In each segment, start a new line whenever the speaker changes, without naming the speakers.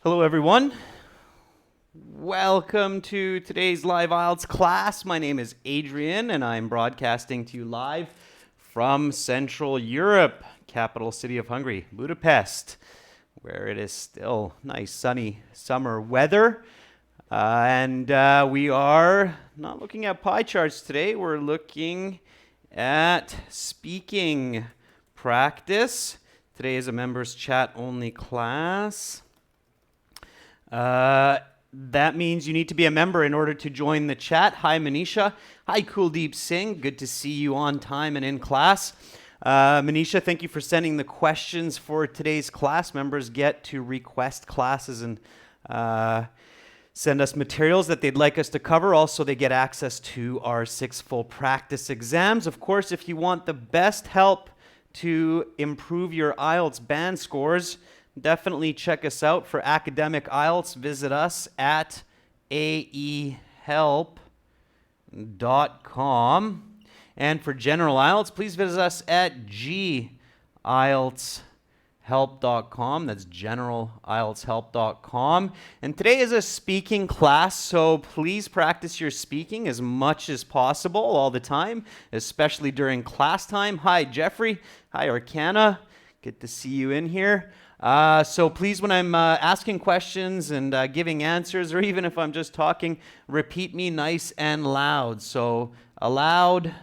Hello, everyone. Welcome to today's live IELTS class. My name is Adrian, and I'm broadcasting to you live from Central Europe, capital city of Hungary, Budapest, where it is still nice sunny summer weather. We are not looking at pie charts today. We're looking at speaking practice. Today is a members chat only class. That means you need to be a member in order to join the chat. Hi, Manisha. Hi, Kuldeep Singh. Good to see you on time and in class. Manisha, thank you for sending the questions for today's class. Members get to request classes and send us materials that they'd like us to cover. Also, they get access to our 6 full practice exams. Of course, if you want the best help to improve your IELTS band scores, definitely check us out. For academic IELTS, visit us at aehelp.com. And for general IELTS, please visit us at gieltshelp.com. That's generalieltshelp.com. And today is a speaking class, so please practice your speaking as much as possible all the time, especially during class time. Hi, Jeffrey. Hi, Arcana. Good to see you in here. So please, when I'm asking questions and giving answers, or even if I'm just talking, repeat me nice and loud. So aloud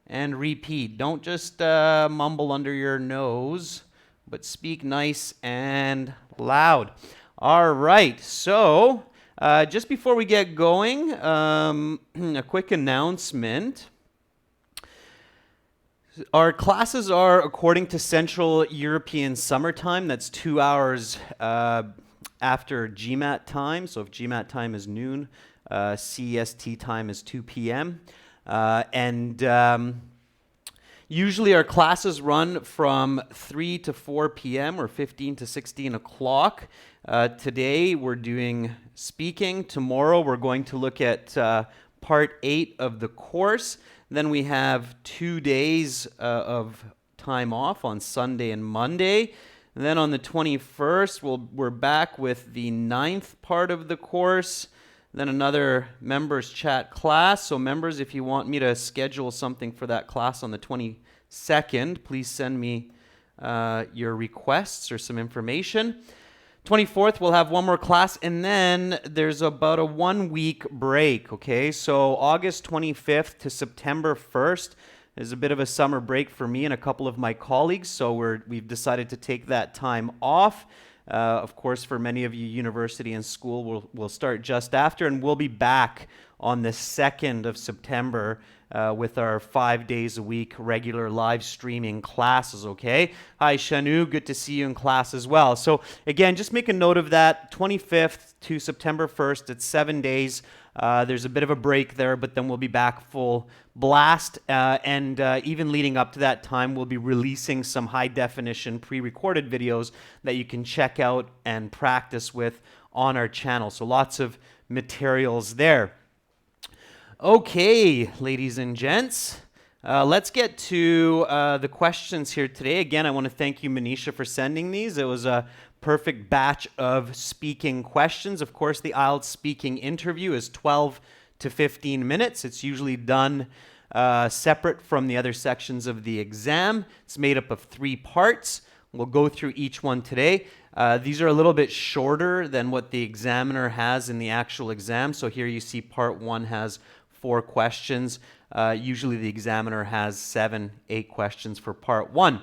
and repeat. Don't just mumble under your nose, but speak nice and loud. All right, so just before we get going, a quick announcement. Our classes are according to Central European Summertime. That's 2 hours after GMAT time. So if GMAT time is noon, CEST time is 2 p.m. Usually our classes run from 3 to 4 p.m. or 15 to 16 o'clock. Today we're doing speaking. Tomorrow we're going to look at part 8 of the course. Then we have 2 days of time off on Sunday and Monday. And then on the 21st, we're back with the 9th part of the course. Then another members chat class. So members, if you want me to schedule something for that class on the 22nd, please send me your requests or some information. 24th, we'll have one more class, and then there's about a 1-week break, okay? So August 25th to September 1st is a bit of a summer break for me and a couple of my colleagues, so we've decided to take that time off. Of course, for many of you, university and school will start just after, and we'll be back on the 2nd of September with our 5 days a week regular live streaming classes, okay? Hi, Shanu. Good to see you in class as well. So again, just make a note of that. 25th to September 1st, it's 7 days. There's a bit of a break there, but then we'll be back full blast. And even leading up to that time, we'll be releasing some high-definition pre-recorded videos that you can check out and practice with on our channel. So lots of materials there. Okay, ladies and gents, let's get to the questions here today. Again, I want to thank you, Manisha, for sending these. It was a perfect batch of speaking questions. Of course, the IELTS speaking interview is 12 to 15 minutes. It's usually done separate from the other sections of the exam. It's made up of 3 parts. We'll go through each one today. These are a little bit shorter than what the examiner has in the actual exam. So here you see part 1 has 4 questions. Usually the examiner has 7, 8 questions for part 1.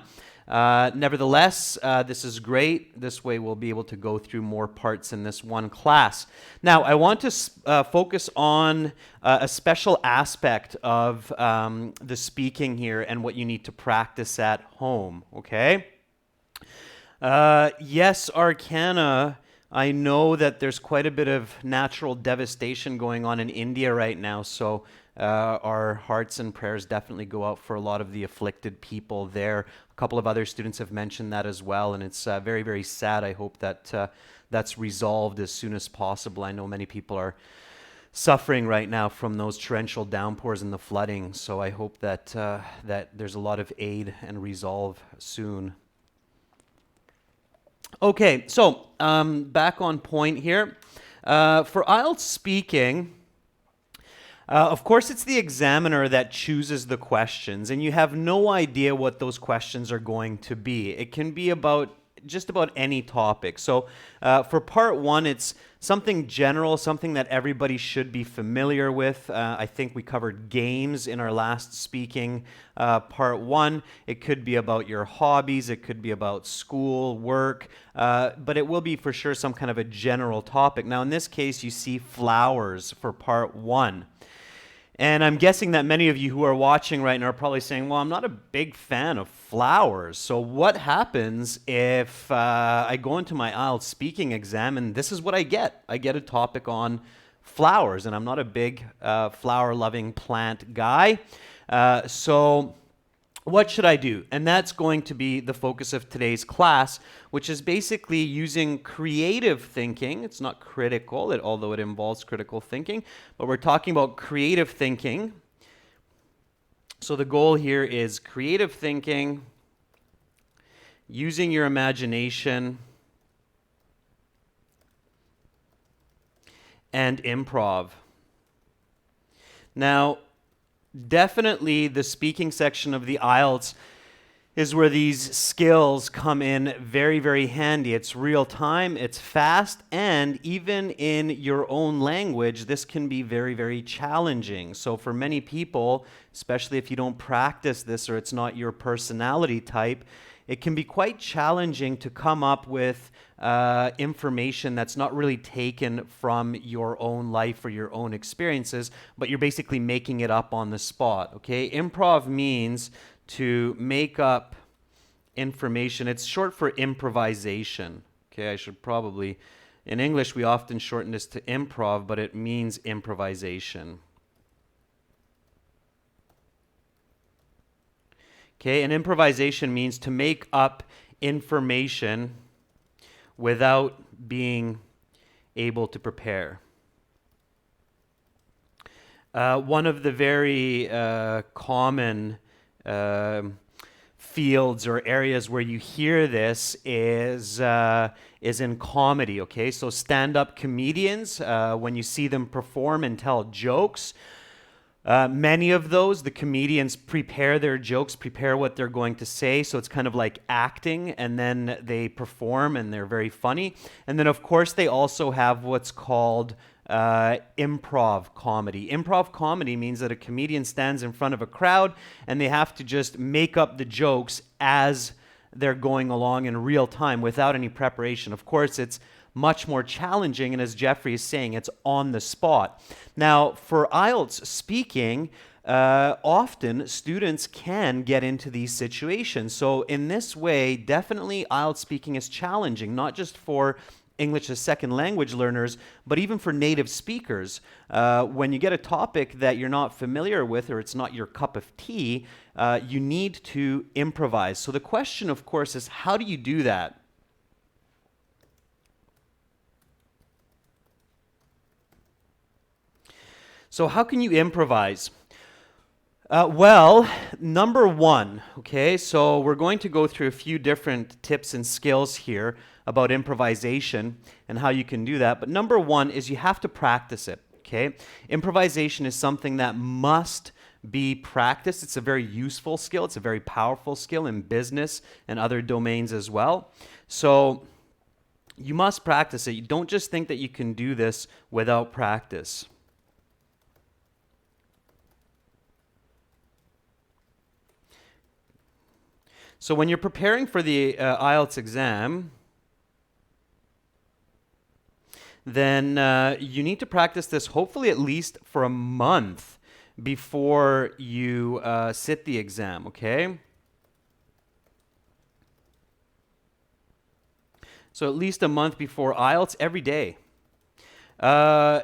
Nevertheless, this is great. This way we'll be able to go through more parts in this one class. Now, I want to focus on a special aspect of the speaking here and what you need to practice at home, okay? Yes, Arcana, I know that there's quite a bit of natural devastation going on in India right now, so our hearts and prayers definitely go out for a lot of the afflicted people there. A couple of other students have mentioned that as well, and it's very, very sad. I hope that that's resolved as soon as possible. I know many people are suffering right now from those torrential downpours and the flooding, so I hope that that there's a lot of aid and resolve soon. Okay, so back on point here. For IELTS speaking, of course, it's the examiner that chooses the questions, and you have no idea what those questions are going to be. It can be about just about any topic. So, for part one, it's something general, something that everybody should be familiar with. I think we covered games in our last speaking part one. It could be about your hobbies, it could be about school, work, but it will be for sure some kind of a general topic. Now, in this case, you see flowers for part one. And I'm guessing that many of you who are watching right now are probably saying, well, I'm not a big fan of flowers. So what happens if I go into my IELTS speaking exam and this is what I get? I get a topic on flowers, and I'm not a big flower-loving plant guy. So what should I do? And that's going to be the focus of today's class, which is basically using creative thinking. It's not critical, although it involves critical thinking, but we're talking about creative thinking. So the goal here is creative thinking, using your imagination, and improv. Now, definitely the speaking section of the IELTS is where these skills come in very, very handy. It's real time, it's fast, and even in your own language, this can be very, very challenging. So for many people, especially if you don't practice this or it's not your personality type, it can be quite challenging to come up with information that's not really taken from your own life or your own experiences, but you're basically making it up on the spot, okay? Improv means to make up information. It's short for improvisation, okay? I should probably, in English, we often shorten this to improv, but it means improvisation. Okay, and improvisation means to make up information without being able to prepare. One of the very common fields or areas where you hear this is in comedy, okay? So stand-up comedians, when you see them perform and tell jokes, many of those, the comedians prepare their jokes, prepare what they're going to say. So it's kind of like acting, and then they perform and they're very funny. And then, of course, they also have what's called improv comedy. Improv comedy means that a comedian stands in front of a crowd and they have to just make up the jokes as they're going along in real time without any preparation. Of course, it's much more challenging, and as Jeffrey is saying, it's on the spot. Now, for IELTS speaking, often students can get into these situations. So in this way, definitely IELTS speaking is challenging, not just for English as second language learners, but even for native speakers. When you get a topic that you're not familiar with or it's not your cup of tea, you need to improvise. So the question, of course, is how do you do that? So how can you improvise? Well, number one, okay, so we're going to go through a few different tips and skills here about improvisation and how you can do that. But number one is you have to practice it, okay? Improvisation is something that must be practiced. It's a very useful skill. It's a very powerful skill in business and other domains as well. So you must practice it. You don't just think that you can do this without practice. So when you're preparing for the IELTS exam, then you need to practice this hopefully at least for a month before you sit the exam, okay? So at least a month before IELTS every day.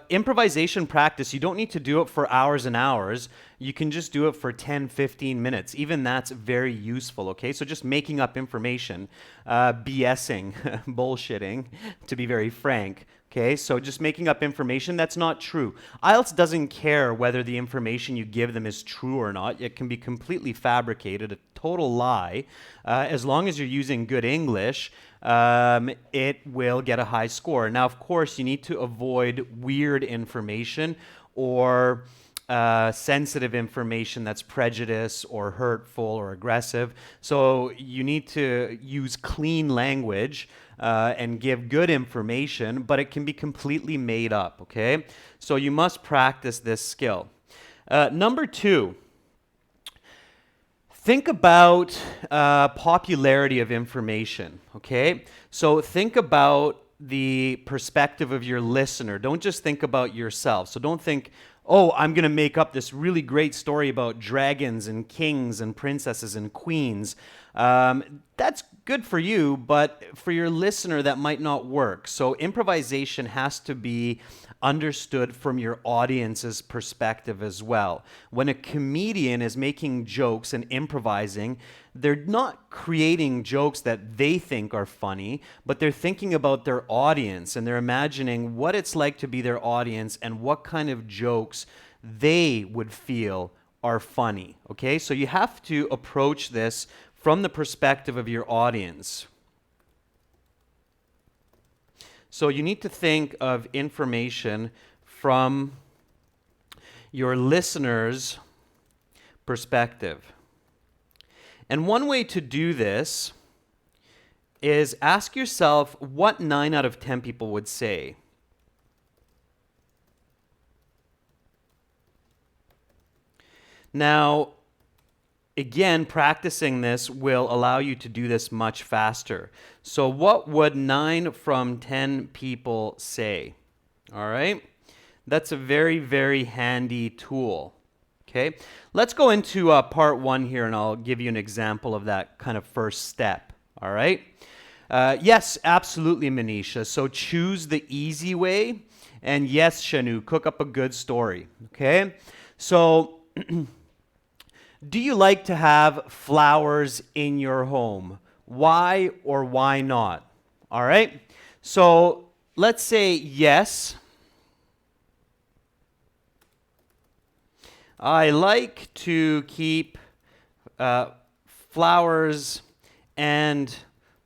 Improvisation practice, you don't need to do it for hours and hours. you can just do it for 10, 15 minutes. Even that's very useful, okay? So just making up information, BSing, bullshitting, to be very frank. Okay, so just making up information that's not true. IELTS doesn't care whether the information you give them is true or not. It can be completely fabricated, a total lie. As long as you're using good English, it will get a high score. Now, of course, you need to avoid weird information or sensitive information that's prejudice or hurtful or aggressive. So you need to use clean language and give good information, but it can be completely made up, okay? So you must practice this skill. Number 2, think about popularity of information, okay? So think about the perspective of your listener. Don't just think about yourself. So don't think, oh, I'm going to make up this really great story about dragons and kings and princesses and queens. That's good for you, but for your listener, that might not work. So improvisation has to be understood from your audience's perspective as well. When a comedian is making jokes and improvising, they're not creating jokes that they think are funny, but they're thinking about their audience and they're imagining what it's like to be their audience and what kind of jokes they would feel are funny. Okay, so you have to approach this from the perspective of your audience. So you need to think of information from your listener's perspective. And one way to do this is ask yourself what 9 out of 10 people would say. Now, again, practicing this will allow you to do this much faster. So what would 9 from 10 people say? All right? That's a very, very handy tool. Okay? Let's go into part 1 here, and I'll give you an example of that kind of first step. All right? Yes, absolutely, Manisha. So choose the easy way. And yes, Shanu, cook up a good story. Okay? So do you like to have flowers in your home? Why or why not? All right? So let's say yes. I like to keep flowers and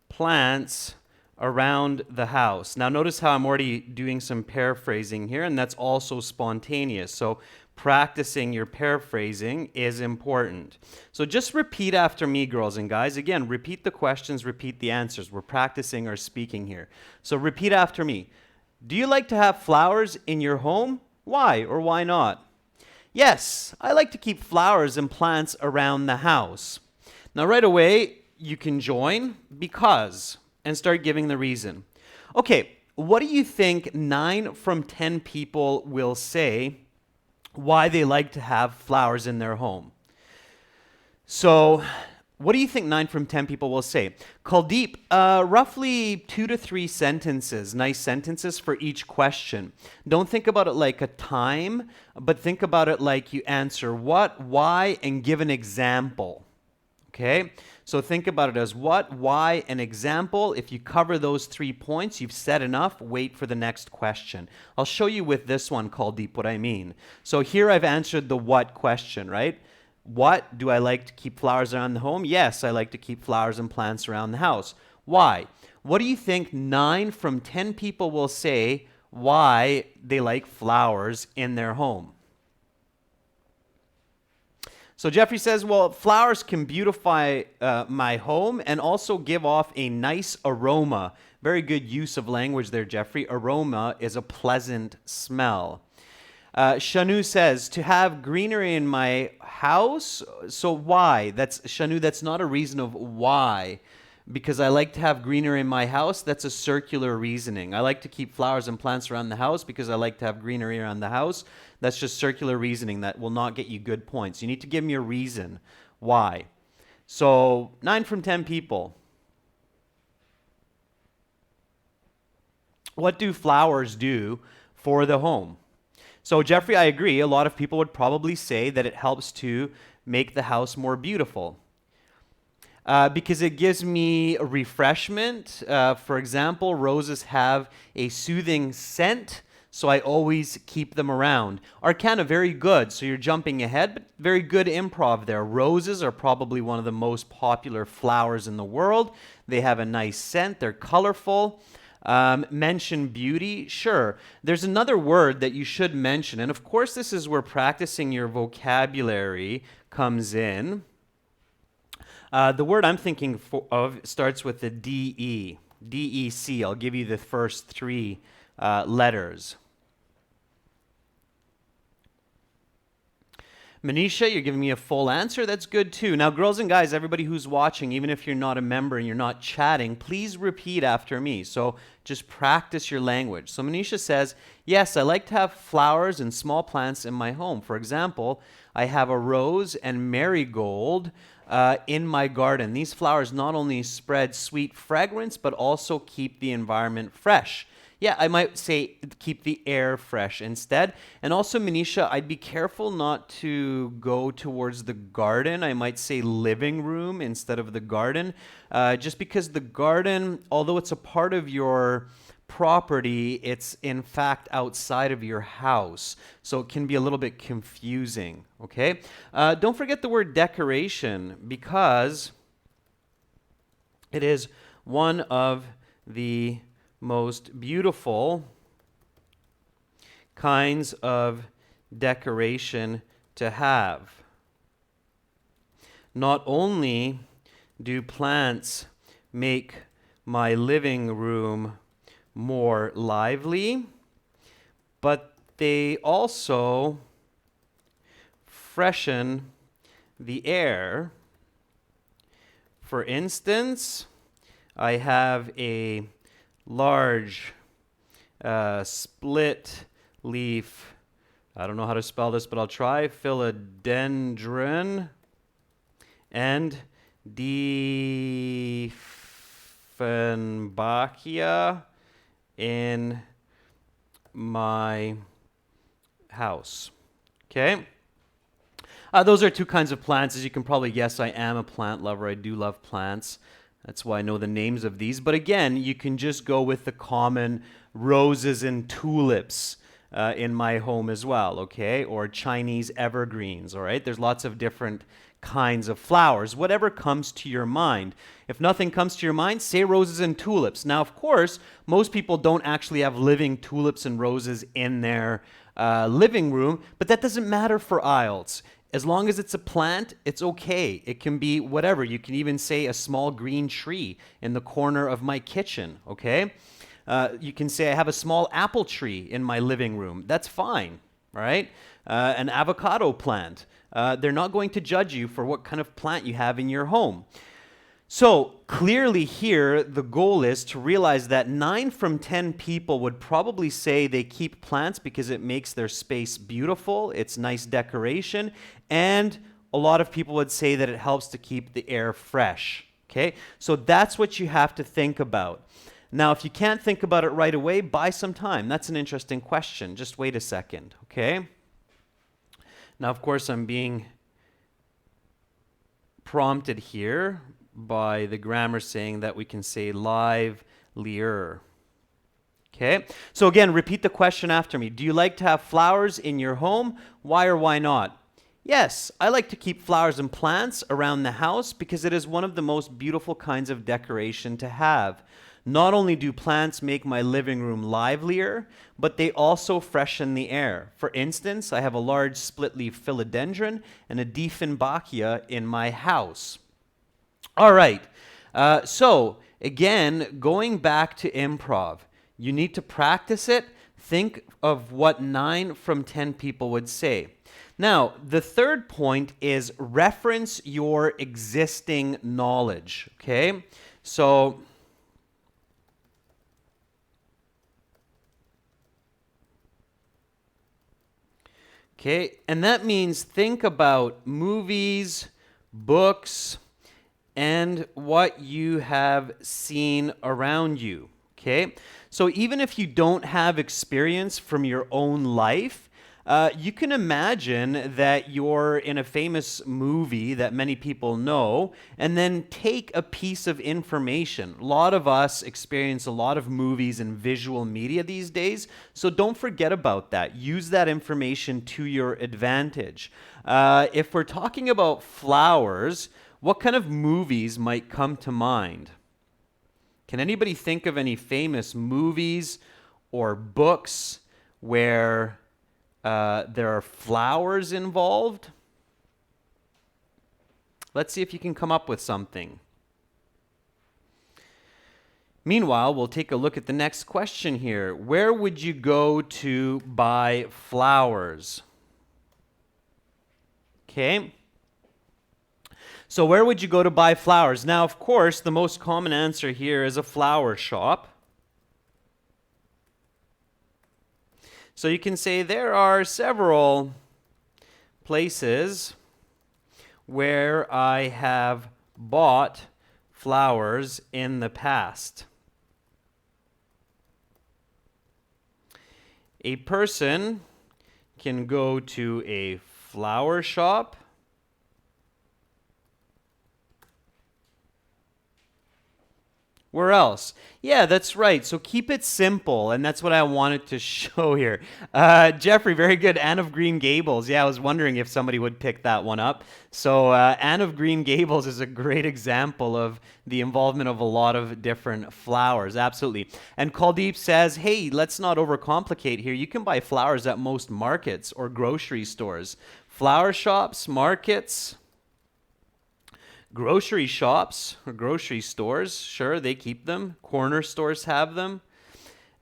plants around the house. Now notice how I'm already doing some paraphrasing here, and that's also spontaneous. So practicing your paraphrasing is important. So just repeat after me, girls and guys. Again, repeat the questions, repeat the answers. We're practicing our speaking here. So repeat after me. Do you like to have flowers in your home? Why or why not? Yes, I like to keep flowers and plants around the house. Now right away, you can join because and start giving the reason. Okay, what do you think 9 from 10 people will say why they like to have flowers in their home? So what do you think 9 from 10 people will say? Kuldeep, roughly 2 to 3 sentences, nice sentences for each question. Don't think about it like a time, but think about it like you answer what, why, and give an example. Okay? So think about it as what, why, and example. If you cover those 3 points, you've said enough. Wait for the next question. I'll show you with this one, Kuldeep, what I mean. So here I've answered the what question, right? What, do I like to keep flowers around the home? Yes, I like to keep flowers and plants around the house. Why? What do you think 9 from 10 people will say why they like flowers in their home? So Jeffrey says, well, flowers can beautify my home and also give off a nice aroma. Very good use of language there, Jeffrey. Aroma is a pleasant smell. Shanu says, to have greenery in my house. So why? That's Shanu, that's not a reason of why. Because I like to have greenery in my house, that's a circular reasoning. I like to keep flowers and plants around the house because I like to have greenery around the house. That's just circular reasoning that will not get you good points. You need to give me a reason why. So 9 from 10 people. What do flowers do for the home? So, Jeffrey, I agree. A lot of people would probably say that it helps to make the house more beautiful. Because it gives me a refreshment. For example, roses have a soothing scent, so I always keep them around. Arcana, very good. So you're jumping ahead, but very good improv there. Roses are probably one of the most popular flowers in the world. They have a nice scent, they're colorful. Mention beauty, sure. There's another word that you should mention, and of course, this is where practicing your vocabulary comes in. The word I'm thinking of starts with the D-E, D-E-C. I'll give you the first three letters. Manisha, you're giving me a full answer. That's good too. Now, girls and guys, everybody who's watching, even if you're not a member and you're not chatting, please repeat after me. So just practice your language. So Manisha says, yes, I like to have flowers and small plants in my home. For example, I have a rose and marigold in my garden. These flowers not only spread sweet fragrance, but also keep the environment fresh. Yeah, I might say keep the air fresh instead. And also, Manisha, I'd be careful not to go towards the garden. I might say living room instead of the garden, just because the garden, although it's a part of your property, it's in fact outside of your house. So it can be a little bit confusing, okay? Don't forget the word decoration, because it is one of the most beautiful kinds of decoration to have. Not only do plants make my living room more lively, but they also freshen the air. For instance, I have a large split leaf, I don't know how to spell this, but I'll try, philodendron and Dieffenbachia in my house. Okay? Those are two kinds of plants. As you can probably guess, I am a plant lover. I do love plants. That's why I know the names of these. But again, you can just go with the common roses and tulips in my home as well, okay? Or Chinese evergreens, all right? There's lots of different kinds of flowers, whatever comes to your mind. If nothing comes to your mind, say roses and tulips. Now, of course, most people don't actually have living tulips and roses in their living room, but that doesn't matter for IELTS. As long as it's a plant, it's okay. It can be whatever. You can even say a small green tree in the corner of my kitchen, okay? You can say I have a small apple tree in my living room. That's fine, right? An avocado plant. They're not going to judge you for what kind of plant you have in your home. So clearly here, the goal is to realize that 9 from 10 people would probably say they keep plants because it makes their space beautiful, it's nice decoration, and a lot of people would say that it helps to keep the air fresh, okay? So that's what you have to think about. Now, if you can't think about it right away, buy some time. That's an interesting question. Just wait a second, okay? Now, of course, I'm being prompted here by the grammar saying that we can say livelier. Okay, so again, repeat the question after me. Do you like to have flowers in your home? Why or why not? Yes, I like to keep flowers and plants around the house because it is one of the most beautiful kinds of decoration to have. Not only do plants make my living room livelier, but they also freshen the air. For instance, I have a large split-leaf philodendron and a Dieffenbachia in my house. All right, so again, going back to improv, you need to practice it. Think of what 9 from 10 people would say. Now, the third point is reference your existing knowledge, okay? So, okay, and that means think about movies, books, and what you have seen around you, okay? So even if you don't have experience from your own life, You can imagine that you're in a famous movie that many people know, and then take a piece of information. A lot of us experience a lot of movies and visual media these days, so don't forget about that. Use that information to your advantage. If we're talking about flowers, what kind of movies might come to mind? Can anybody think of any famous movies or books where there are flowers involved? Let's see if you can come up with something. Meanwhile, we'll take a look at the next question here. Where would you go to buy flowers? Okay. So where would you go to buy flowers? Now, of course, the most common answer here is a flower shop. So you can say there are several places where I have bought flowers in the past. A person can go to a flower shop. Where else? Yeah, that's right. So keep it simple, and that's what I wanted to show here. Jeffrey, very good. Anne of Green Gables. Yeah, I was wondering if somebody would pick that one up. So Anne of Green Gables is a great example of the involvement of a lot of different flowers. Absolutely. And Kuldeep says, hey, let's not overcomplicate here. You can buy flowers at most markets or grocery stores. Flower shops, markets, grocery shops or grocery stores, sure, they keep them. Corner stores have them.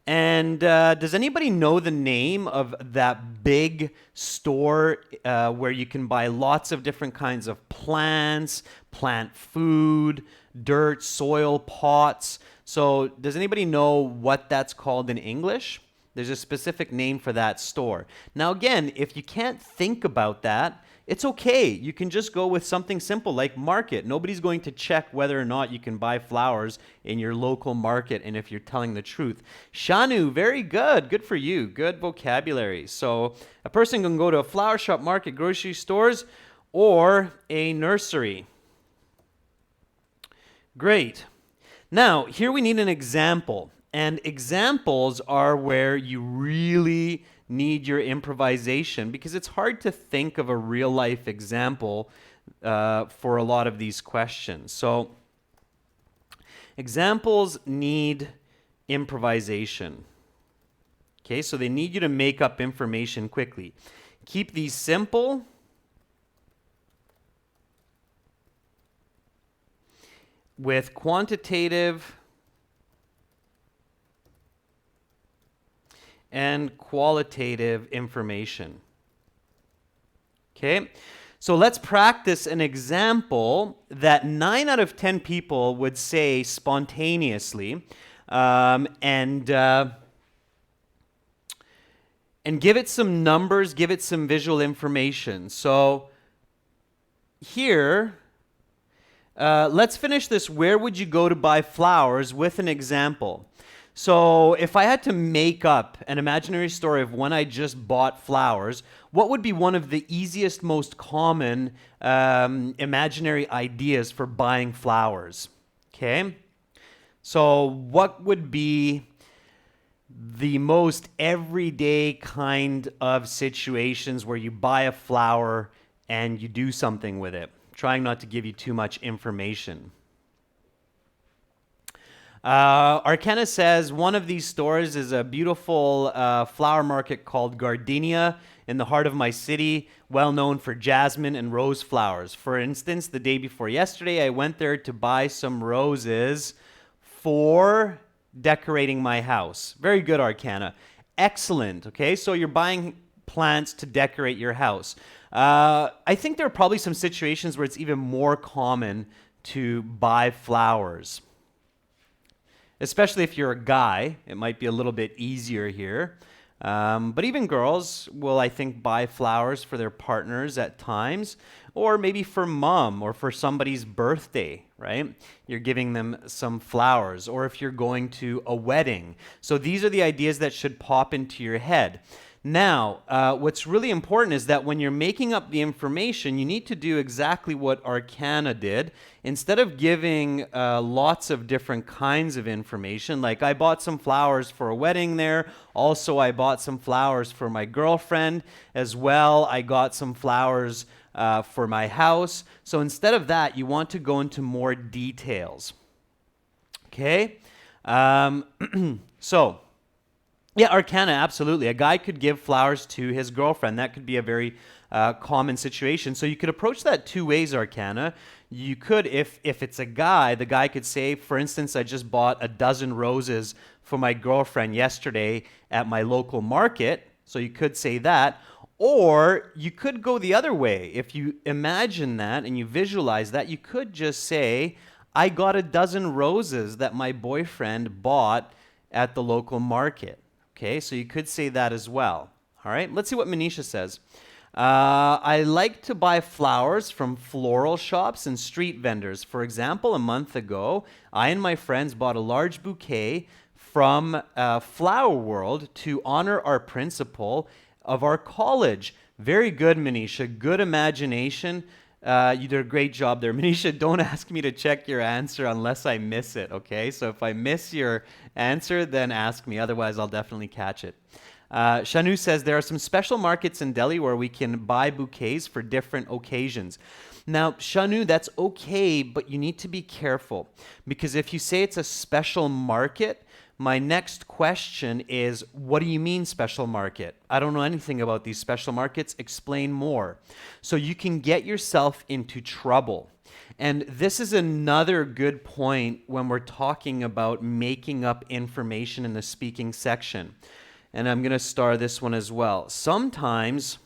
And does anybody know the name of that big store where you can buy lots of different kinds of plants, plant food, dirt, soil, pots? So does anybody know what that's called in English? There's a specific name for that store. Now again, if you can't think about that, it's okay. You can just go with something simple like market. Nobody's going to check whether or not you can buy flowers in your local market and if you're telling the truth. Shanu, very good. Good for you. Good vocabulary. So a person can go to a flower shop, market, grocery stores, or a nursery. Great. Now, here we need an example. And examples are where you really need your improvisation because it's hard to think of a real life example for a lot of these questions. So examples need improvisation. Okay, so they need you to make up information quickly. Keep these simple. With quantitative and qualitative information. Okay, so let's practice an example that 9 out of 10 people would say spontaneously, and give it some numbers, give it some visual information. So here, let's finish this. Where would you go to buy flowers with an example? So if I had to make up an imaginary story of when I just bought flowers, what would be one of the easiest, most common imaginary ideas for buying flowers? Okay. So what would be the most everyday kind of situations where you buy a flower and you do something with it? Trying not to give you too much information. Arcana says one of these stores is a beautiful flower market called Gardenia in the heart of my city, well known for jasmine and rose flowers. For instance, the day before yesterday, I went there to buy some roses for decorating my house. Very good, Arcana. Excellent. Okay, so you're buying plants to decorate your house. I think there are probably some situations where it's even more common to buy flowers. Especially if you're a guy, it might be a little bit easier here. But even girls will, I think, buy flowers for their partners at times, or maybe for mom or for somebody's birthday, right? You're giving them some flowers, or if you're going to a wedding. So these are the ideas that should pop into your head. Now, what's really important is that when you're making up the information, you need to do exactly what Arcana did. Instead of giving lots of different kinds of information, like I bought some flowers for a wedding there, also I bought some flowers for my girlfriend as well, I got some flowers for my house. So instead of that, you want to go into more details. Okay? So, yeah, Arcana, absolutely. A guy could give flowers to his girlfriend. That could be a very common situation. So you could approach that two ways, Arcana. You could, if it's a guy, the guy could say, for instance, I just bought a dozen roses for my girlfriend yesterday at my local market. So you could say that. Or you could go the other way. If you imagine that and you visualize that, you could just say, I got a dozen roses that my boyfriend bought at the local market. Okay, so you could say that as well. All right, let's see what Manisha says. I like to buy flowers from floral shops and street vendors. For example, a month ago, I and my friends bought a large bouquet from Flower World to honor our principal of our college. Very good, Manisha. Good imagination. You did a great job there. Manisha, don't ask me to check your answer unless I miss it, okay? So if I miss your answer, then ask me. Otherwise, I'll definitely catch it. Shanu says, there are some special markets in Delhi where we can buy bouquets for different occasions. Now, Shanu, that's okay, but you need to be careful. Because if you say it's a special market, my next question is, what do you mean special market? I don't know anything about these special markets. Explain more. So you can get yourself into trouble. And this is another good point when we're talking about making up information in the speaking section. And I'm going to star this one as well. Sometimes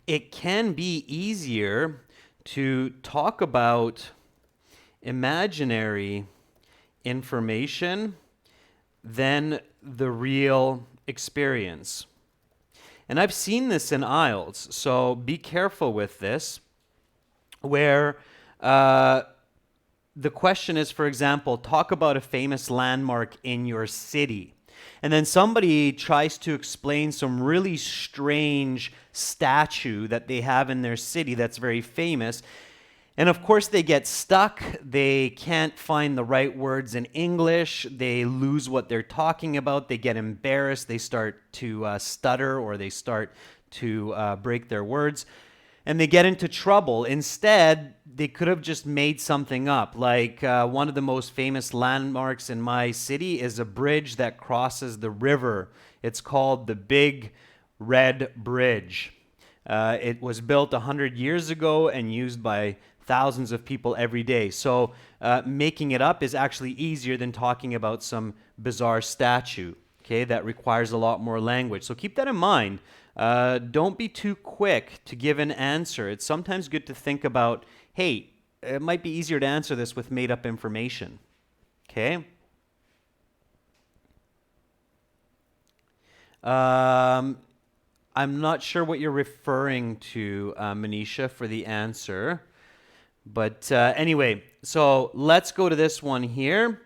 it can be easier to talk about imaginary information than the real experience. And I've seen this in IELTS, so be careful with this, where the question is, for example, talk about a famous landmark in your city. And then somebody tries to explain some really strange statue that they have in their city that's very famous. And of course, they get stuck. They can't find the right words in English. They lose what they're talking about. They get embarrassed. They start to stutter, or they start to break their words. And they get into trouble. Instead, they could have just made something up. Like one of the most famous landmarks in my city is a bridge that crosses the river. It's called the Big Red Bridge. It was built 100 years ago and used by thousands of people every day. So making it up is actually easier than talking about some bizarre statue, okay, that requires a lot more language. So keep that in mind. Don't be too quick to give an answer. It's sometimes good to think about, hey, it might be easier to answer this with made-up information, okay? I'm not sure what you're referring to, Manisha, for the answer. But anyway, so let's go to this one here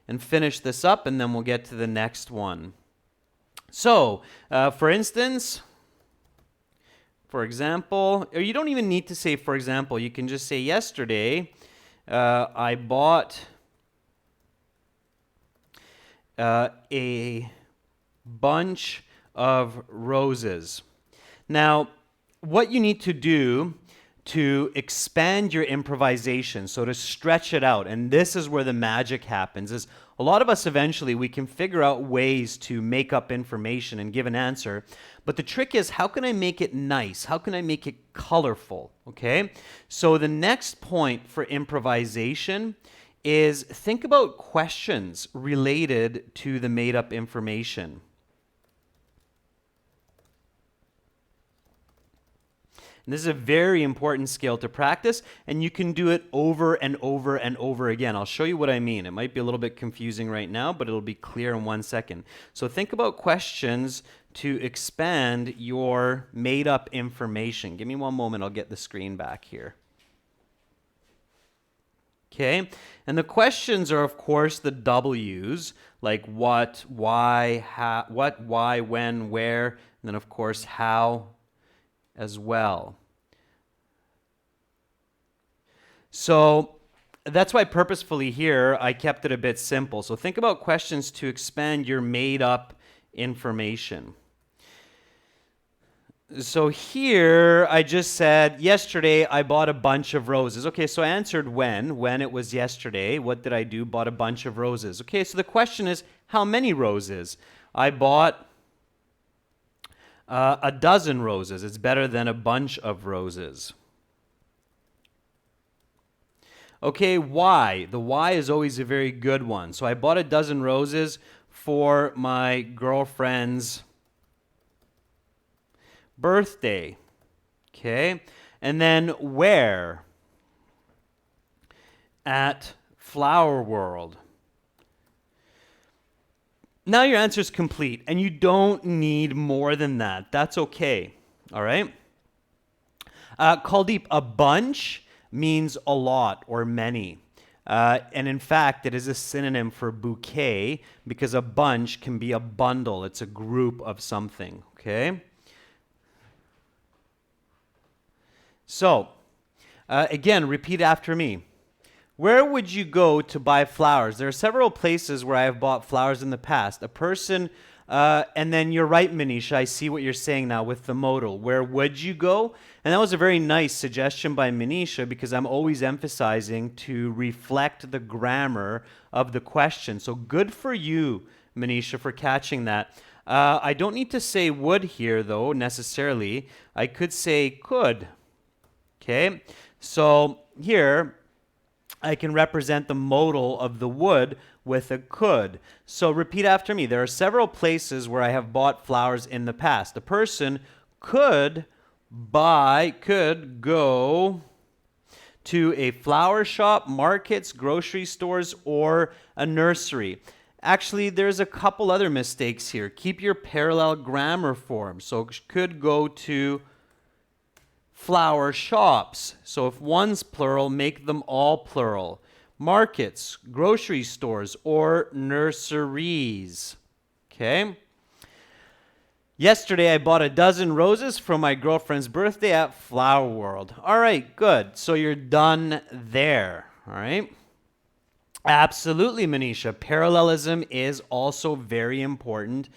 and finish this up, and then we'll get to the next one. So, for instance, for example, or you don't even need to say for example. You can just say yesterday, I bought a bunch of roses. Now, what you need to do to expand your improvisation, so to stretch it out, and this is where the magic happens, is a lot of us eventually, we can figure out ways to make up information and give an answer, but the trick is, how can I make it nice? How can I make it colorful, okay? So the next point for improvisation is think about questions related to the made-up information. And this is a very important skill to practice, and you can do it over and over and over again. I'll show you what I mean. It might be a little bit confusing right now, but it'll be clear in 1 second. So think about questions to expand your made-up information. Give me one moment. I'll get the screen back here. Okay, and the questions are, of course, the W's, like what, why, how, what, why, when, where, and then, of course, how as well. So that's why purposefully here I kept it a bit simple. So think about questions to expand your made-up information. So here I just said, yesterday I bought a bunch of roses. Okay, so I answered when it was yesterday. What did I do? Bought a bunch of roses. Okay, so the question is, how many roses? I bought a dozen roses. It's better than a bunch of roses. Okay, why? The why is always a very good one. So I bought a dozen roses for my girlfriend's birthday. Okay, and then where? At Flower World. Now your answer is complete, and you don't need more than that. That's okay. All right? Kuldeep, a bunch means a lot or many. And in fact, it is a synonym for bouquet because a bunch can be a bundle. It's a group of something. Okay? So, again, repeat after me. Where would you go to buy flowers? There are several places where I have bought flowers in the past. A person, and then you're right, Manisha, I see what you're saying now with the modal. Where would you go? And that was a very nice suggestion by Manisha because I'm always emphasizing to reflect the grammar of the question. So good for you, Manisha, for catching that. I don't need to say would here, though, necessarily. I could say could. Okay, so here I can represent the modal of the would with a could. So repeat after me. There are several places where I have bought flowers in the past. A person could go to a flower shop, markets, grocery stores, or a nursery. Actually, there's a couple other mistakes here. Keep your parallel grammar form. So could go to flower shops. So if one's plural, make them all plural. Markets, grocery stores, or nurseries. Okay? Yesterday, I bought a dozen roses for my girlfriend's birthday at Flower World. All right, good. So you're done there. All right? Absolutely, Manisha. Parallelism is also very important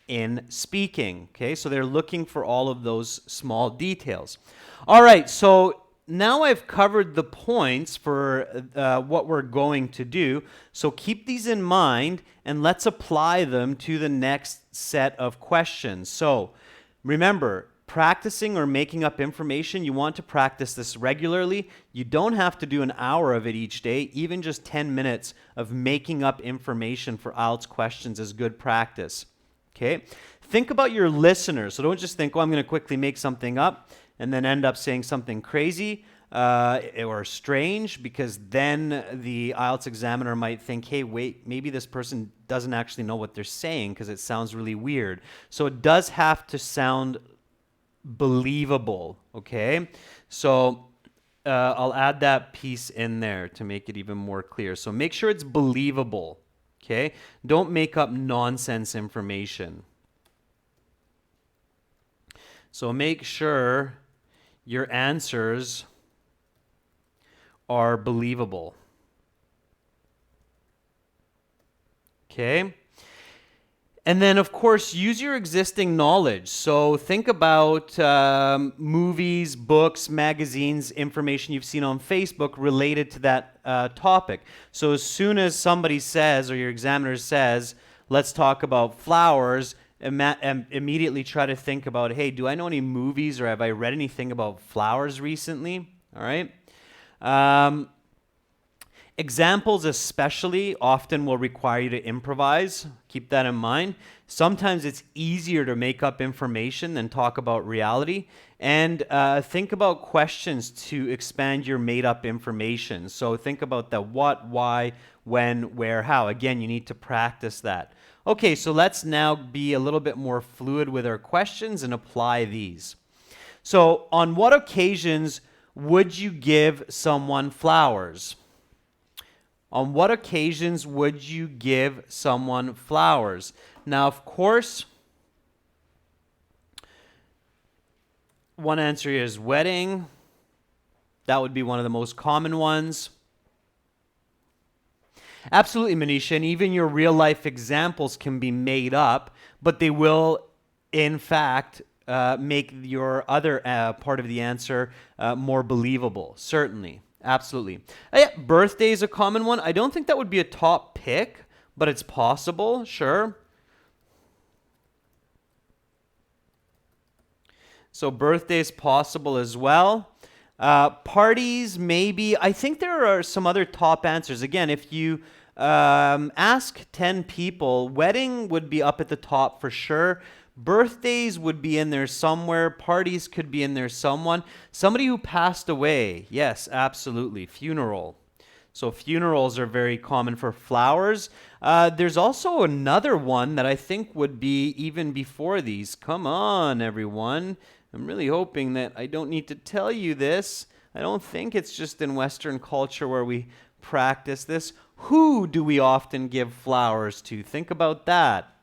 in speaking. Okay, so they're looking for all of those small details. All right, so now I've covered the points for what we're going to do. So keep these in mind and let's apply them to the next set of questions. So remember, practicing or making up information, you want to practice this regularly. You don't have to do an hour of it each day. Even just 10 minutes of making up information for IELTS questions is good practice. Okay? Think about your listeners. So don't just think, oh, I'm going to quickly make something up and then end up saying something crazy or strange, because then the IELTS examiner might think, hey, wait, maybe this person doesn't actually know what they're saying because it sounds really weird. So it does have to sound believable, okay? So I'll add that piece in there to make it even more clear. So make sure it's believable, okay? Don't make up nonsense information. So make sure your answers are believable. Okay? And then, of course, use your existing knowledge. So think about movies, books, magazines, information you've seen on Facebook related to that topic. So as soon as somebody says, or your examiner says, let's talk about flowers, immediately try to think about, hey, do I know any movies or have I read anything about flowers recently? All right. Examples especially often will require you to improvise. Keep that in mind. Sometimes it's easier to make up information than talk about reality. And think about questions to expand your made-up information. So think about the what, why, when, where, how. Again, you need to practice that. Okay, so let's now be a little bit more fluid with our questions and apply these. So on what occasions would you give someone flowers? On what occasions would you give someone flowers? Now, of course, one answer is wedding. That would be one of the most common ones. Absolutely, Manisha, and even your real life examples can be made up, but they will, in fact, make your other part of the answer more believable. Certainly, absolutely. Yeah, birthday is a common one. I don't think that would be a top pick, but it's possible, sure. So birthday is possible as well. Parties, maybe. I think there are some other top answers. Again, if you ask 10 people, wedding would be up at the top for sure. Birthdays would be in there somewhere. Parties could be in there somebody who passed away. Yes, absolutely. Funeral. So funerals are very common for flowers. There's also another one that I think would be even before these. Come on, everyone. I'm really hoping that I don't need to tell you this. I don't think it's just in Western culture where we practice this. Who do we often give flowers to? Think about that.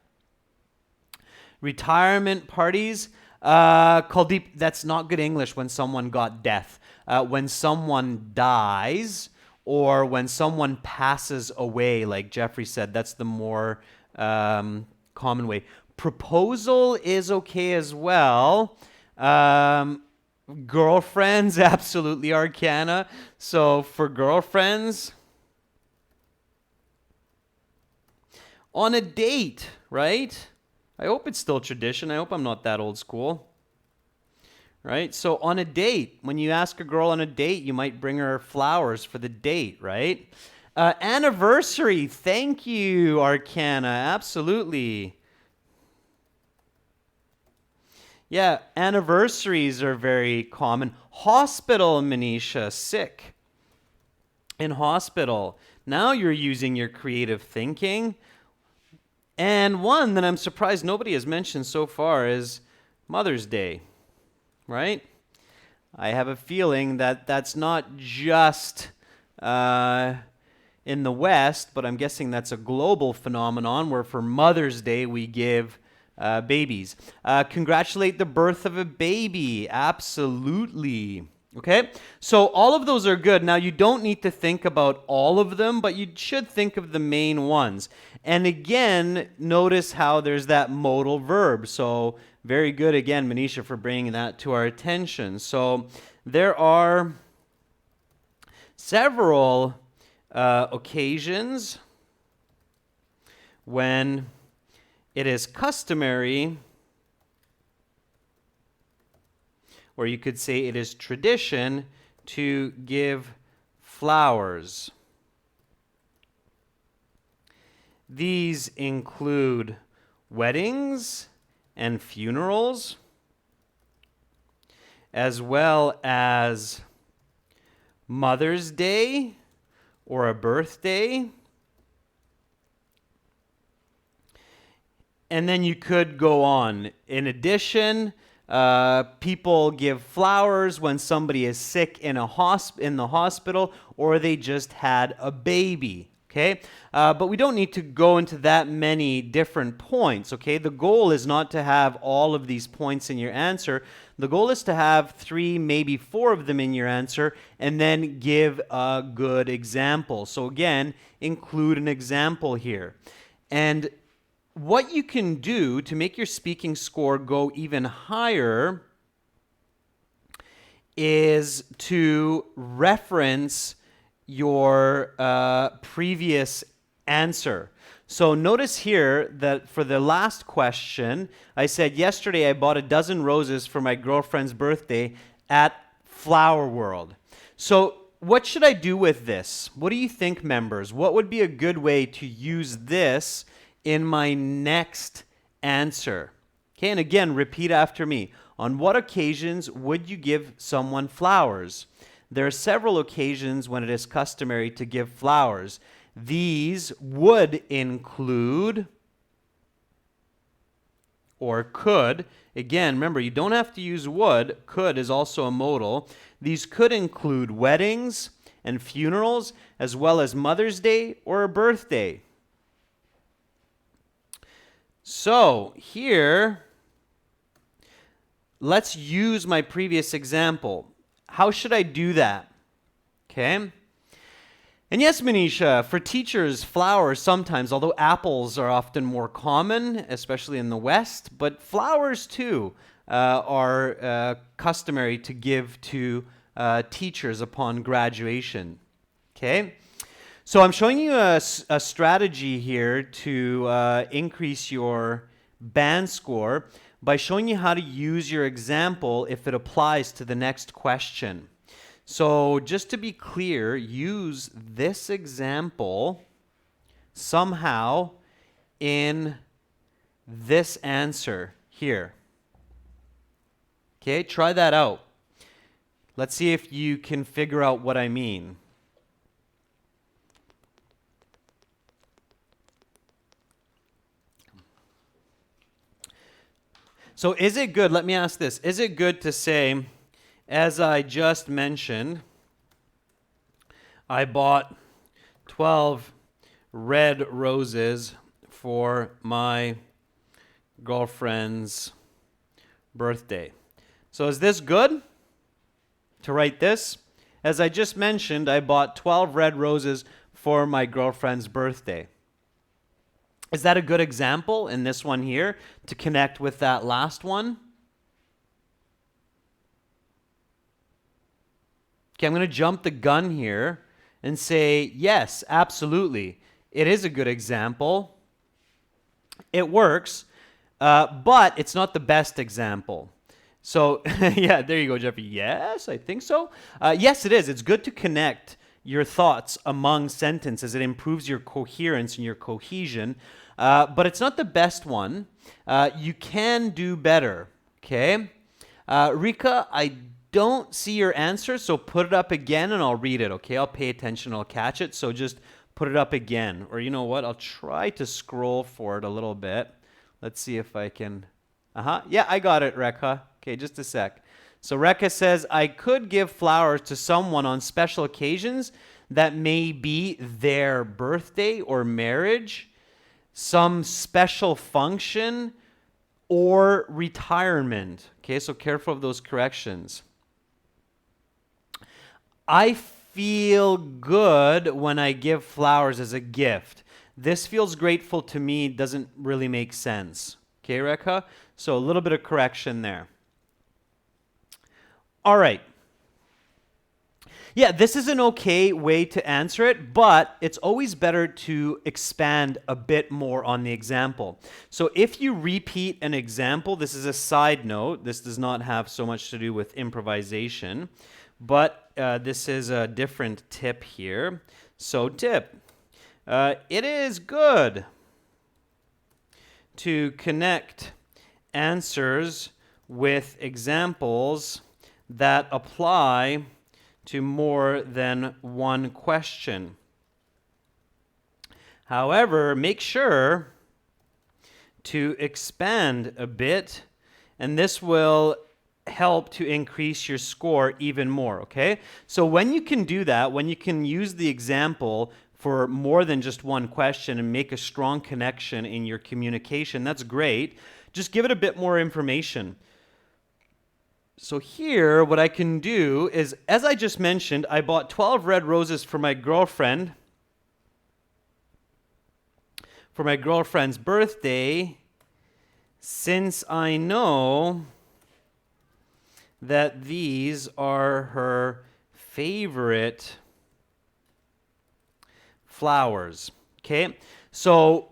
Retirement parties. Kuldeep, that's not good English when someone got death. When someone dies or when someone passes away, like Jeffrey said, that's the more common way. Proposal is okay as well. Girlfriends, absolutely, Arcana. So for girlfriends, on a date, right? I hope it's still tradition. I hope I'm not that old school. Right? So on a date, when you ask a girl on a date, you might bring her flowers for the date, right? Anniversary, thank you, Arcana, absolutely. Yeah, anniversaries are very common. Hospital, Manisha, sick. In hospital. Now you're using your creative thinking. And one that I'm surprised nobody has mentioned so far is Mother's Day, right? I have a feeling that that's not just in the West, but I'm guessing that's a global phenomenon where for Mother's Day we give babies. Congratulate the birth of a baby. Absolutely. Okay, so all of those are good. Now, you don't need to think about all of them, but you should think of the main ones. And again, notice how there's that modal verb. So very good, again, Manisha, for bringing that to our attention. So there are several occasions when it is customary, or you could say it is tradition, to give flowers. These include weddings and funerals, as well as Mother's Day or a birthday. And then you could go on. In addition, people give flowers when somebody is sick in the hospital, or they just had a baby. Okay, but we don't need to go into that many different points. Okay, the goal is not to have all of these points in your answer. The goal is to have 3, maybe 4 of them in your answer, and then give a good example. So again, include an example here. And what you can do to make your speaking score go even higher is to reference your previous answer. So notice here that for the last question, I said, yesterday I bought a dozen roses for my girlfriend's birthday at Flower World. So what should I do with this? What do you think, members? What would be a good way to use this in my next answer? Okay, and again, repeat after me. On what occasions would you give someone flowers? There are several occasions when it is customary to give flowers. These would include, or could, again, remember, you don't have to use would. Could is also a modal. These could include weddings and funerals, as well as Mother's Day or a birthday. So here, let's use my previous example. How should I do that? Okay. And yes, Manisha, for teachers, flowers sometimes, although apples are often more common, especially in the West, but flowers too are customary to give to teachers upon graduation. Okay? So I'm showing you a strategy here to increase your band score by showing you how to use your example if it applies to the next question. So just to be clear, use this example somehow in this answer here. Okay, try that out. Let's see if you can figure out what I mean. So is it good, let me ask this, is it good to say, as I just mentioned, I bought 12 red roses for my girlfriend's birthday. So is this good to write this? As I just mentioned, I bought 12 red roses for my girlfriend's birthday. Is that a good example in this one here to connect with that last one? Okay, I'm going to jump the gun here and say, yes, absolutely. It is a good example. It works, but it's not the best example. So, yeah, there you go, Jeffrey. Yes, I think so. Yes, it is. It's good to connect your thoughts among sentences. It improves your coherence and your cohesion, but it's not the best one. You can do better, okay? Rika, I don't see your answer, so put it up again and I'll read it, okay? I'll pay attention, I'll catch it, so just put it up again. Or you know what, I'll try to scroll for it a little bit. Let's see if I can... Yeah, I got it, Rekha. Okay, just a sec. So Rekha says, I could give flowers to someone on special occasions that may be their birthday or marriage, some special function, or retirement. Okay, so careful of those corrections. I feel good when I give flowers as a gift. This feels grateful to me doesn't really make sense. Okay, Rekha? So a little bit of correction there. All right. Yeah, this is an okay way to answer it, but it's always better to expand a bit more on the example. So if you repeat an example, this is a side note. This does not have so much to do with improvisation, but this is a different tip here. So tip, it is good to connect answers with examples that apply to more than one question. However, make sure to expand a bit, and this will help to increase your score even more, okay? So when you can do that, when you can use the example for more than just one question and make a strong connection in your communication, that's great. Just give it a bit more information. So here, what I can do is, as I just mentioned, I bought 12 red roses for my girlfriend's birthday, since I know that these are her favorite flowers. Okay, so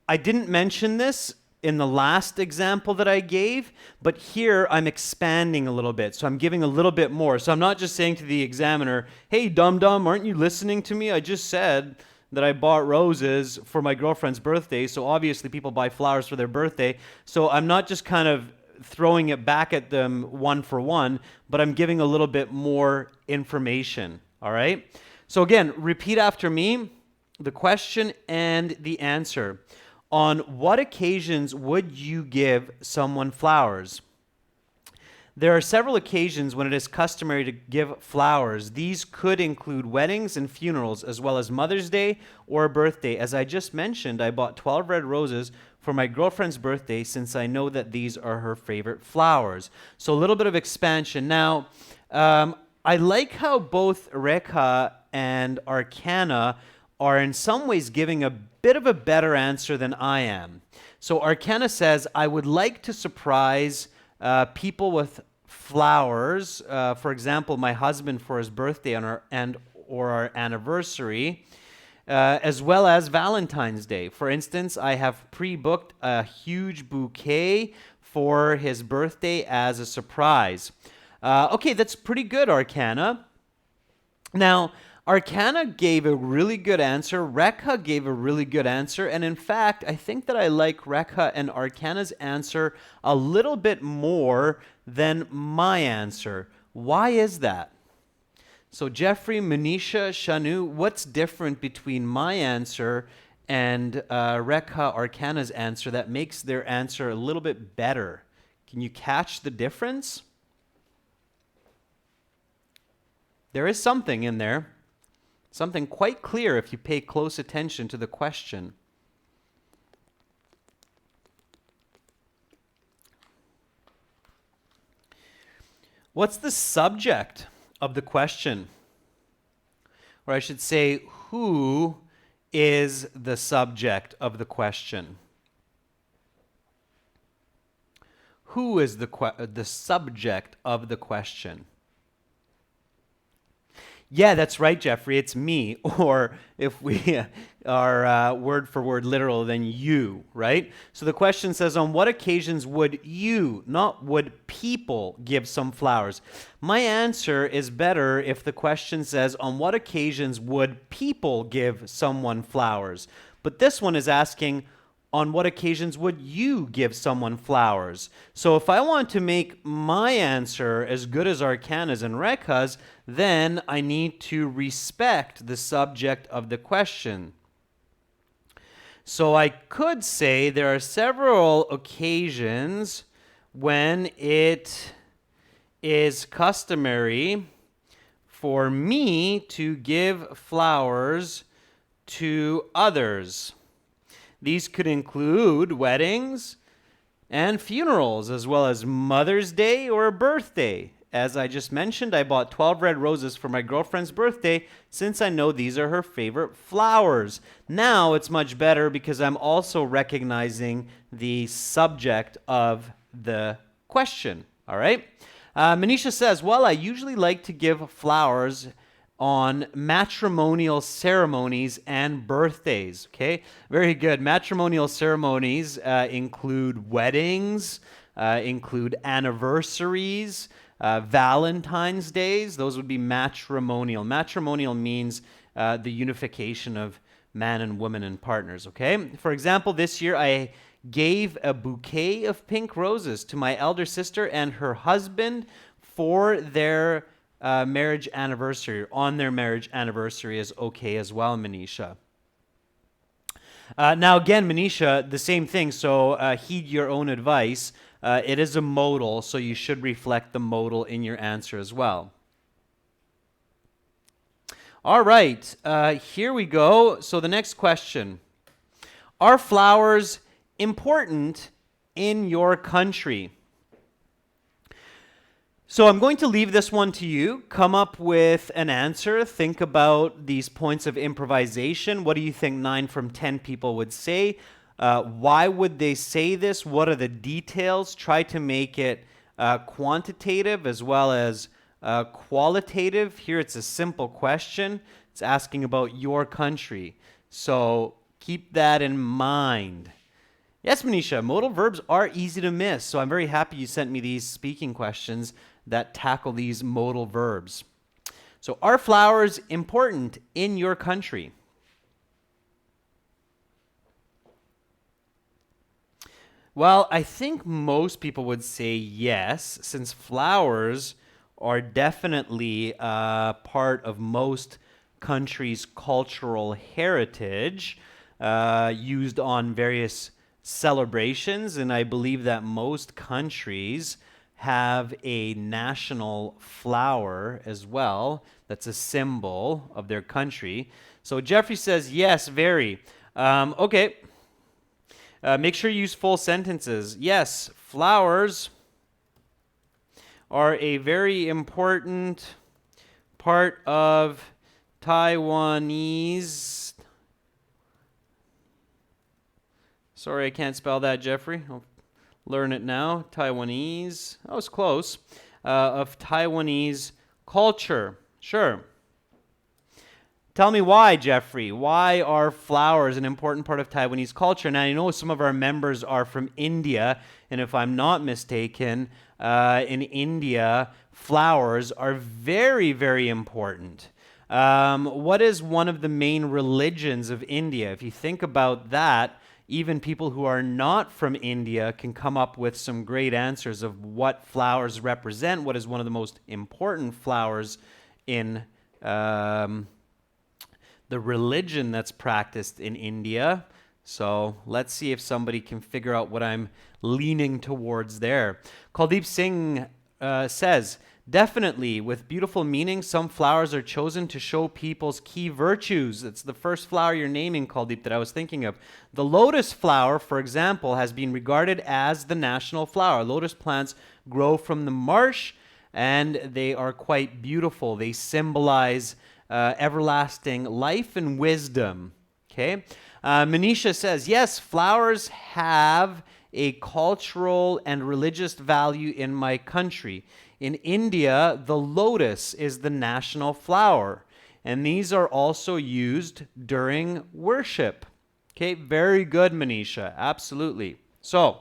I didn't mention this in the last example that I gave, but here I'm expanding a little bit. So I'm giving a little bit more. So I'm not just saying to the examiner, hey, dum-dum, aren't you listening to me? I just said that I bought roses for my girlfriend's birthday. So obviously people buy flowers for their birthday. So I'm not just kind of throwing it back at them one for one, but I'm giving a little bit more information. All right? So again, repeat after me the question and the answer. On what occasions would you give someone flowers? There are several occasions when it is customary to give flowers. These could include weddings and funerals, as well as Mother's Day or a birthday. As I just mentioned, I bought 12 red roses for my girlfriend's birthday since I know that these are her favorite flowers. So a little bit of expansion. Now, I like how both Rekha and Arcana are in some ways giving a bit of a better answer than I am. So Arcana says, I would like to surprise people with flowers, for example, my husband for his birthday or our anniversary, as well as Valentine's Day. For instance, I have pre-booked a huge bouquet for his birthday as a surprise. Okay, that's pretty good, Arcana. Now, Arcana gave a really good answer. Rekha gave a really good answer. And in fact, I think that I like Rekha and Arcana's answer a little bit more than my answer. Why is that? So Jeffrey, Manisha, Shanu, what's different between my answer and Rekha, Arcana's answer that makes their answer a little bit better? Can you catch the difference? There is something in there. Something quite clear if you pay close attention to the question. What's the subject of the question? Or I should say, who is the subject of the question? Who is the subject of the question? Yeah, that's right, Jeffrey. It's me. Or if we are word for word literal, then you, right? So the question says, on what occasions would you, not would people, give some flowers? My answer is better if the question says, on what occasions would people give someone flowers? But this one is asking, on what occasions would you give someone flowers? So if I want to make my answer as good as Arcana's and Rekha's, then I need to respect the subject of the question. So I could say there are several occasions when it is customary for me to give flowers to others. These could include weddings and funerals, as well as Mother's Day or a birthday. As I just mentioned, I bought 12 red roses for my girlfriend's birthday since I know these are her favorite flowers. Now it's much better because I'm also recognizing the subject of the question. All right? Manisha says, well, I usually like to give flowers on matrimonial ceremonies and birthdays. Okay, very good. Matrimonial ceremonies include weddings, include anniversaries, Valentine's days. Those would be matrimonial. Matrimonial means the unification of man and woman and partners. Okay, for example, this year I gave a bouquet of pink roses to my elder sister and her husband for their marriage anniversary. On their marriage anniversary is okay as well, Manisha. Now again, Manisha, the same thing, so heed your own advice. It is a modal, so you should reflect the modal in your answer as well. All right, here we go. So the next question. Are flowers important in your country? So I'm going to leave this one to you. Come up with an answer. Think about these points of improvisation. What do you think 9 from 10 people would say? Why would they say this? What are the details? Try to make it quantitative as well as qualitative. Here it's a simple question. It's asking about your country. So keep that in mind. Yes, Manisha, modal verbs are easy to miss. So I'm very happy you sent me these speaking questions that tackle these modal verbs. So are flowers important in your country? Well, I think most people would say yes, since flowers are definitely part of most countries' cultural heritage, used on various celebrations, and I believe that most countries have a national flower as well. That's a symbol of their country. So Jeffrey says, yes, very. Okay. Make sure you use full sentences. Yes, flowers are a very important part of Taiwanese. Sorry, I can't spell that, Jeffrey. I'll learn it now. Taiwanese. Oh, it's close. Of Taiwanese culture. Sure. Tell me why, Jeffrey. Why are flowers an important part of Taiwanese culture? Now, I know some of our members are from India, and if I'm not mistaken, in India, flowers are very, very important. What is one of the main religions of India? If you think about that, even people who are not from India can come up with some great answers of what flowers represent, what is one of the most important flowers in the religion that's practiced in India. So let's see if somebody can figure out what I'm leaning towards there. Kuldeep Singh says, definitely, with beautiful meaning, some flowers are chosen to show people's key virtues. It's the first flower you're naming, Kuldeep, that I was thinking of. The lotus flower, for example, has been regarded as the national flower. Lotus plants grow from the marsh, and they are quite beautiful. They symbolize everlasting life and wisdom. Okay. Manisha says, yes, flowers have a cultural and religious value in my country. In India, the lotus is the national flower, and these are also used during worship. Okay, very good, Manisha. Absolutely. So,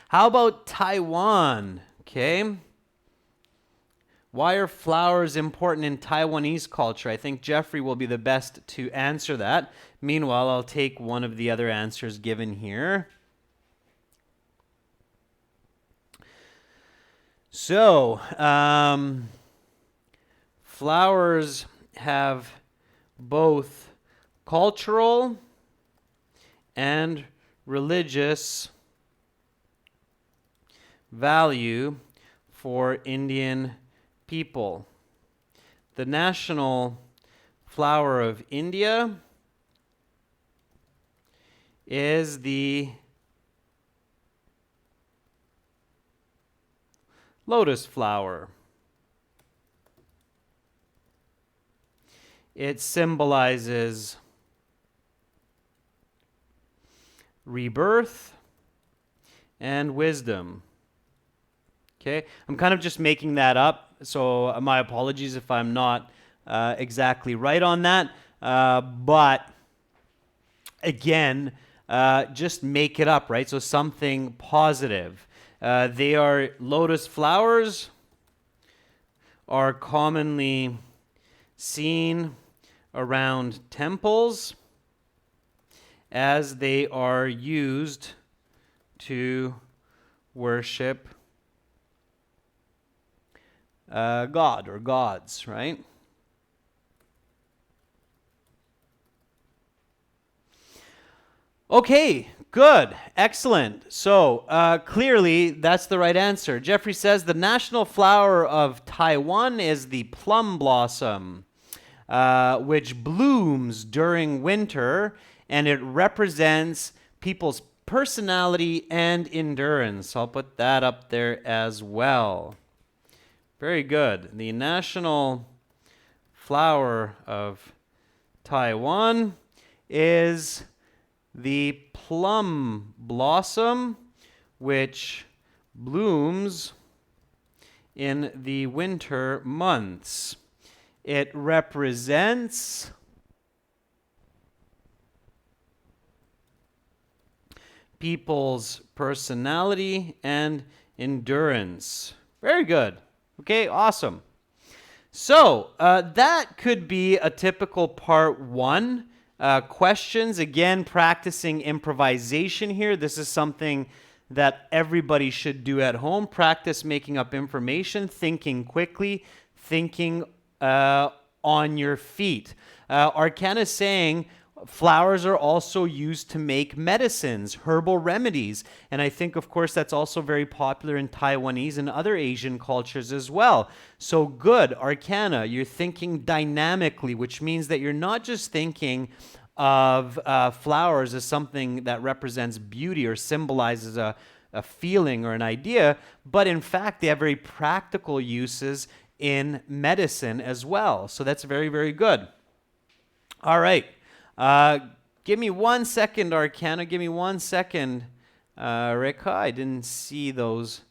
how about Taiwan? Okay. Why are flowers important in Taiwanese culture? I think Jeffrey will be the best to answer that. Meanwhile, I'll take one of the other answers given here. So, flowers have both cultural and religious value for Indian people. The national flower of India is the lotus flower. It symbolizes rebirth and wisdom. Okay, I'm kind of just making that up, so my apologies if I'm not exactly right on that. But again, just make it up, right? So something positive. They are lotus flowers are commonly seen around temples as they are used to worship God or gods, right? Okay, good, excellent. So clearly that's the right answer. Jeffrey says the national flower of Taiwan is the plum blossom, which blooms during winter, and it represents people's personality and endurance. I'll put that up there as well. Very good. The national flower of Taiwan is the plum blossom, which blooms in the winter months. It represents people's personality and endurance. Very good. Okay, awesome. So that could be a typical part one. Questions, again, practicing improvisation here. This is something that everybody should do at home. Practice making up information, thinking quickly, thinking on your feet. Arkan is saying, Flowers are also used to make medicines, herbal remedies. And I think, of course, that's also very popular in Taiwanese and other Asian cultures as well. So good, Arcana, you're thinking dynamically, which means that you're not just thinking of flowers as something that represents beauty or symbolizes a feeling or an idea, but in fact, they have very practical uses in medicine as well. So that's very, very good. All right. Give me 1 second, Arcana. Give me 1 second, Rekha. I didn't see those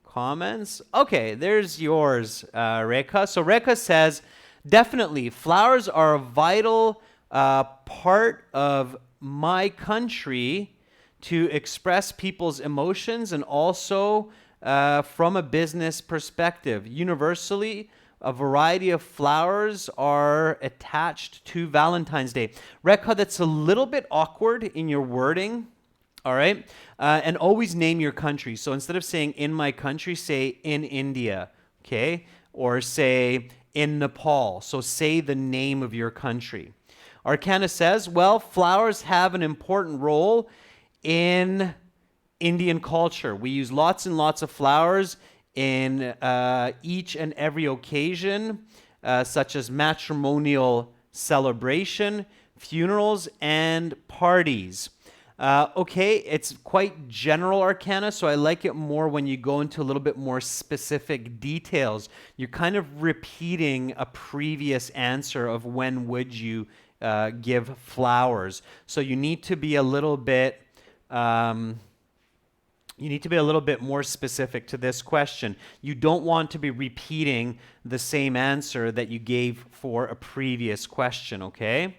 comments. Okay, there's yours, Rekha. So Rekha says, definitely, flowers are a vital part of my country to express people's emotions and also from a business perspective. Universally, a variety of flowers are attached to Valentine's Day. Rekha, that's a little bit awkward in your wording, all right? And always name your country. So instead of saying in my country, say in India, okay? Or say in Nepal. So say the name of your country. Arcana says, well, flowers have an important role in Indian culture. We use lots and lots of flowers in each and every occasion, such as matrimonial celebration, funerals, and parties. Okay, it's quite general, Arcana, so I like it more when you go into a little bit more specific details. You're kind of repeating a previous answer of when would you give flowers. So you need to be a little bit more specific to this question. You don't want to be repeating the same answer that you gave for a previous question, okay?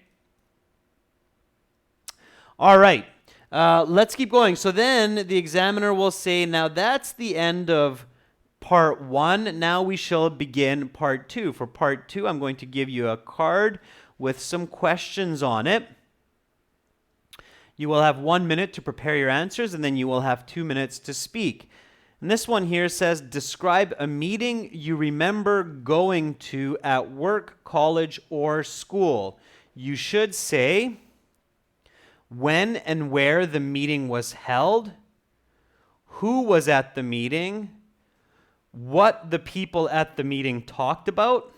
All right, let's keep going. So then the examiner will say, now that's the end of part 1. Now we shall begin part 2. For part 2, I'm going to give you a card with some questions on it. You will have 1 minute to prepare your answers, and then you will have 2 minutes to speak. And this one here says, describe a meeting you remember going to at work, college, or school. You should say when and where the meeting was held, who was at the meeting, what the people at the meeting talked about,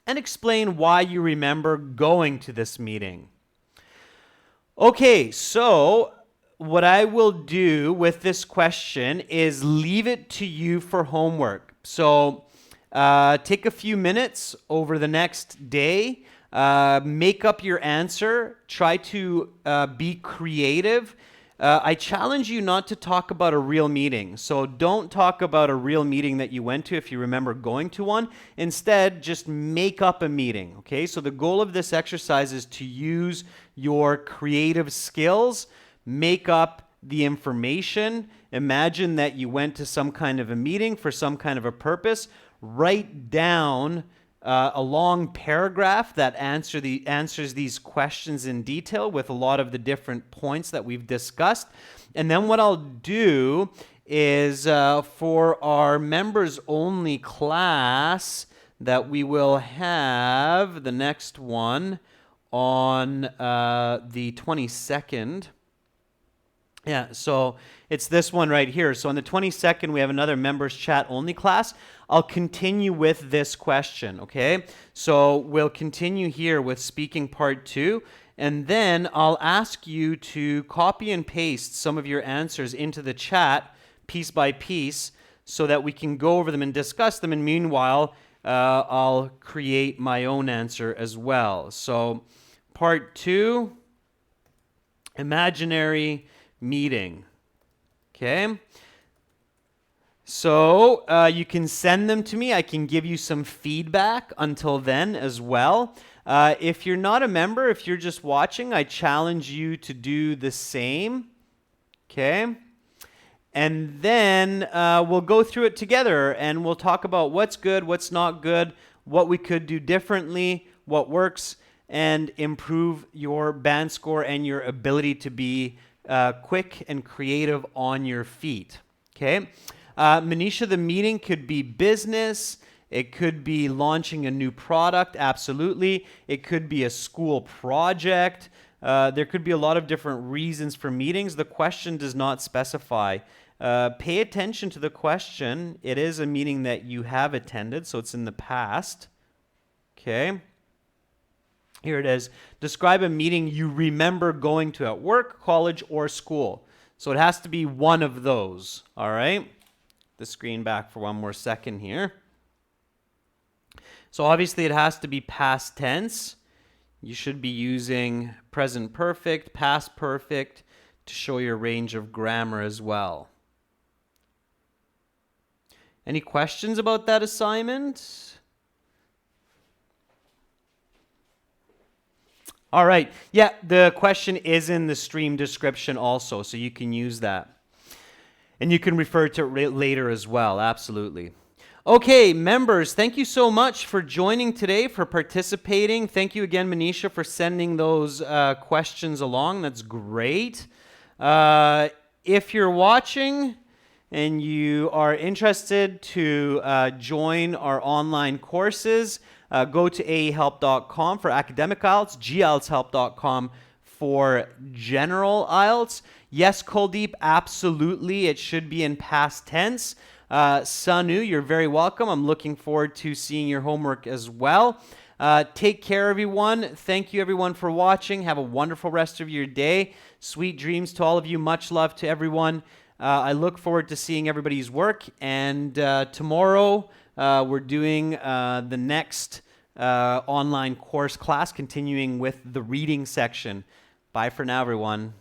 and explain why you remember going to this meeting. Okay, so what I will do with this question is leave it to you for homework. So take a few minutes over the next day, make up your answer, try to be creative. I challenge you not to talk about a real meeting. So don't talk about a real meeting that you went to if you remember going to one. Instead, just make up a meeting, okay? So the goal of this exercise is to use your creative skills, make up the information. Imagine that you went to some kind of a meeting for some kind of a purpose. Write down a long paragraph that answers these questions in detail with a lot of the different points that we've discussed. And then what I'll do is for our members only class that we will have, the next one on the 22nd. Yeah, so it's this one right here. So on the 22nd, we have another members chat only class. I'll continue with this question, okay? So we'll continue here with speaking part 2, and then I'll ask you to copy and paste some of your answers into the chat piece by piece so that we can go over them and discuss them. And meanwhile, I'll create my own answer as well. So part 2, imaginary meeting, okay? So you can send them to me. I can give you some feedback until then as well. If you're not a member, if you're just watching, I challenge you to do the same, okay? And then we'll go through it together and we'll talk about what's good, what's not good, what we could do differently, what works, and improve your band score and your ability to be quick and creative on your feet, okay? Manisha, the meeting could be business, It could be launching a new product, absolutely. It could be a school project. There could be a lot of different reasons for meetings. The question does not specify. Pay attention to the question. It is a meeting that you have attended, so it's in the past. Okay. Here it is. Describe a meeting you remember going to at work, college, or school. So it has to be one of those. All right. The screen back for one more second here. So obviously it has to be past tense. You should be using present perfect, past perfect to show your range of grammar as well. Any questions about that assignment? All right. Yeah, the question is in the stream description also, so you can use that. And you can refer to it later as well, absolutely. Okay, members, thank you so much for joining today, for participating. Thank you again, Manisha, for sending those questions along. That's great. If you're watching and you are interested to join our online courses, go to aehelp.com for academic IELTS, glshelp.com for general IELTS. Yes, Kuldeep, absolutely. It should be in past tense. Sanu, you're very welcome. I'm looking forward to seeing your homework as well. Take care, everyone. Thank you, everyone, for watching. Have a wonderful rest of your day. Sweet dreams to all of you. Much love to everyone. I look forward to seeing everybody's work. And tomorrow, we're doing the next online course class, continuing with the reading section. Bye for now, everyone.